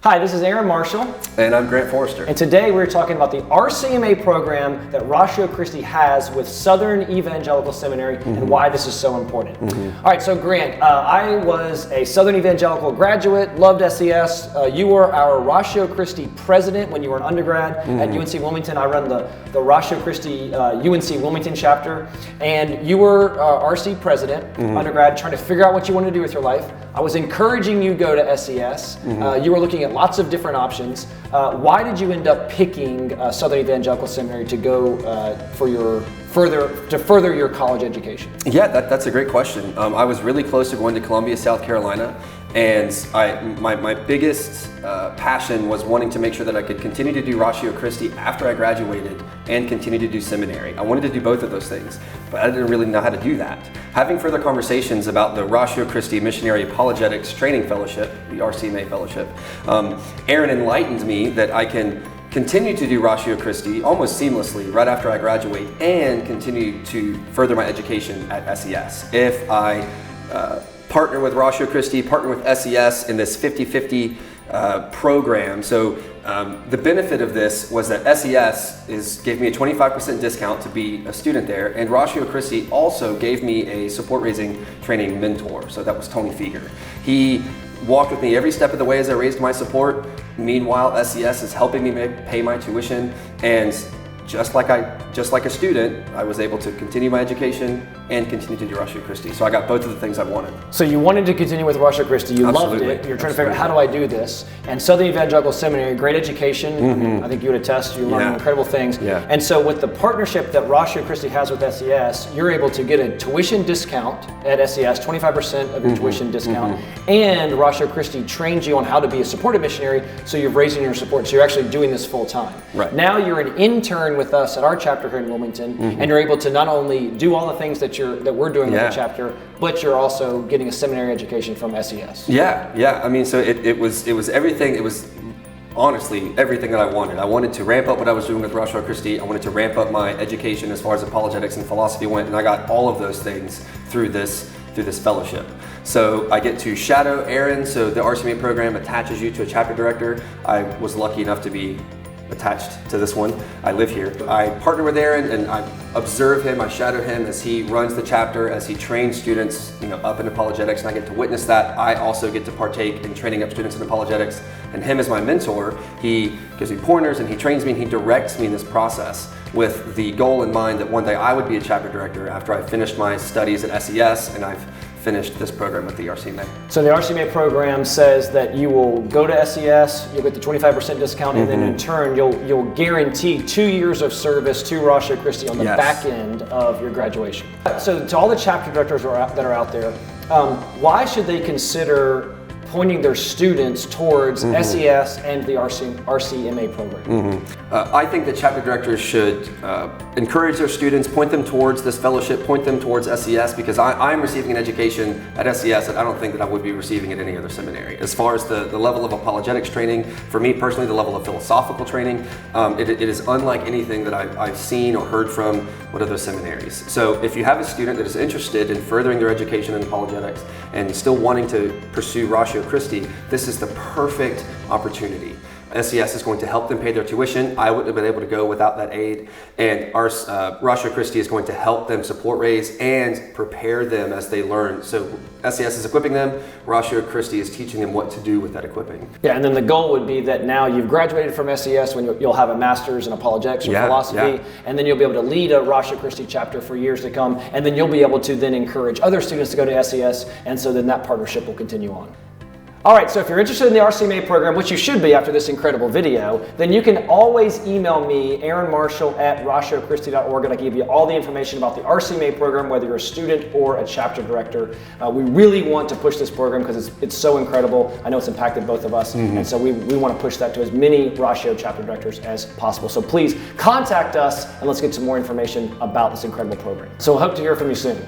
Hi, this is Aaron Marshall. And I'm Grant Forrester. And today we're talking about the RCMA program that Ratio Christi has with Southern Evangelical Seminary and why this is so important. All right, so Grant, I was a Southern Evangelical graduate, loved SES. You were our Ratio Christi president when you were an undergrad at UNC Wilmington. I run the Ratio Christi UNC Wilmington chapter. And you were RC president, undergrad, trying to figure out what you wanted to do with your life. I was encouraging you to go to SES. You were looking at lots of different options. Why did you end up picking Southern Evangelical Seminary to go further your college education? Yeah, that's a great question. I was really close to going to Columbia, South Carolina, and my biggest passion was wanting to make sure that I could continue to do Ratio Christi after I graduated and continue to do seminary. I wanted to do both of those things, but I didn't really know how to do that. Having further conversations about the Ratio Christi Missionary Apologetics Training Fellowship, the RCMA Fellowship, Aaron enlightened me that I can continue to do Ratio Christi almost seamlessly right after I graduate and continue to further my education at SES. If I partner with Ratio Christi, partner with SES in this 50-50 program. So the benefit of this was that SES gave me a 25% discount to be a student there, and Ratio Christi also gave me a support raising training mentor. So that was Tony Feger. He walked with me every step of the way as I raised my support. Meanwhile, SES is helping me pay my tuition, and just like a student, I was able to continue my education and continue to do Ratio Christi. So I got both of the things I wanted. So you wanted to continue with Ratio Christi, you loved it, you're trying to figure out how do I do this? And Southern Evangelical Seminary, great education, I think you would attest, you learned incredible things. And so with the partnership that Ratio Christi has with SES, you're able to get a tuition discount at SES, 25% of your tuition discount, and Ratio Christi trains you on how to be a supported missionary, so you're raising your support, so you're actually doing this full time. Right. Now you're an intern with us at our chapter here in Wilmington, and you're able to not only do all the things that we're doing with the chapter, but you're also getting a seminary education from SES. Yeah. I mean, so it was everything. It was honestly everything that I wanted. I wanted to ramp up what I was doing with Ratio Christi. I wanted to ramp up my education as far as apologetics and philosophy went, and I got all of those things through this fellowship. So I get to shadow Aaron. So the RCMA program attaches you to a chapter director. I was lucky enough to be attached to this one. I live here. I partner with Aaron and I observe him, I shadow him as he runs the chapter, as he trains students up in apologetics, and I get to witness that. I also get to partake in training up students in apologetics, and him as my mentor, he gives me pointers and he trains me and he directs me in this process with the goal in mind that one day I would be a chapter director after I finished my studies at SES and I've finished this program with the RCMA. So the RCMA program says that you will go to SES, you'll get the 25% discount, and then in turn you'll guarantee 2 years of service to Ratio Christi on the back end of your graduation. So to all the chapter directors that are out there, why should they consider pointing their students towards SES and the RCMA program? I think that chapter directors should encourage their students, point them towards this fellowship, point them towards SES, because I'm receiving an education at SES that I don't think that I would be receiving at any other seminary. As far as the level of apologetics training, for me personally, the level of philosophical training, it is unlike anything that I've seen or heard from what other seminaries. So if you have a student that is interested in furthering their education in apologetics and still wanting to pursue Ratio Christi, this is the perfect opportunity. SES is going to help them pay their tuition. I wouldn't have been able to go without that aid. And our Ratio Christi is going to help them support raise and prepare them as they learn. So SES is equipping them. Ratio Christi is teaching them what to do with that equipping. Yeah, and then the goal would be that now you've graduated from SES when you'll have a master's in apologetics or philosophy, and then you'll be able to lead a Ratio Christi chapter for years to come, and then you'll be able to then encourage other students to go to SES, and so then that partnership will continue on. All right, so if you're interested in the RCMA program, which you should be after this incredible video, then you can always email me, Aaron Marshall at ratiochristi.org, and I can give you all the information about the RCMA program, whether you're a student or a chapter director. We really want to push this program because it's so incredible. I know it's impacted both of us, and so we want to push that to as many Ratio chapter directors as possible. So please contact us, and let's get some more information about this incredible program. So I hope to hear from you soon.